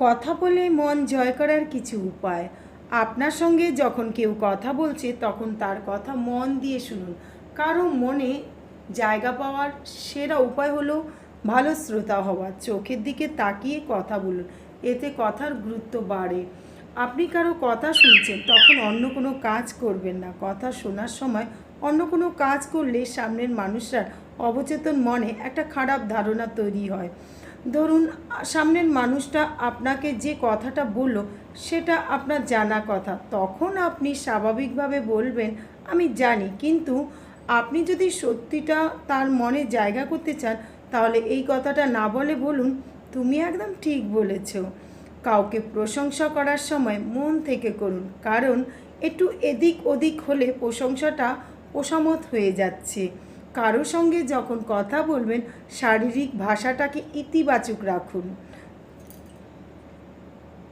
কথা বলে মন জয় করার কিছু উপায়। আপনার সঙ্গে যখন কেউ কথা বলছে তখন তার কথা মন দিয়ে শুনুন। কারো মনে জায়গা পাওয়ার সেরা উপায় হলো ভালো শ্রোতা হওয়া। চোখের দিকে তাকিয়ে কথা বলুন, এতে কথার গুরুত্ব বাড়ে। আপনি কারো কথা শুনছেন তখন অন্য কোনো কাজ করবেন না। কথা শোনার সময় অন্য কোনো কাজ করলে সামনের মানুষরা অবচেতন মনে একটা খারাপ ধারণা তৈরি হয়। ধরুন, সামনের মানুষটা আপনাকে যে কথাটা বলল সেটা আপনার জানা কথা, তখন আপনি স্বাভাবিকভাবে বলবেন আমি জানি, কিন্তু আপনি যদি সত্যিটা তার মনে জায়গা করতে চান তাহলে এই কথাটা না বলে বলুন তুমি একদম ঠিক বলেছ। কাউকে প্রশংসা করার সময় মন থেকে করুন, কারণ একটু এদিক ওদিক হলে প্রশংসাটা ওসামত হয়ে যাচ্ছে। কারো সঙ্গে যখন কথা বলবেন শারীরিক ভাষাটাকে ইতিবাচক রাখুন।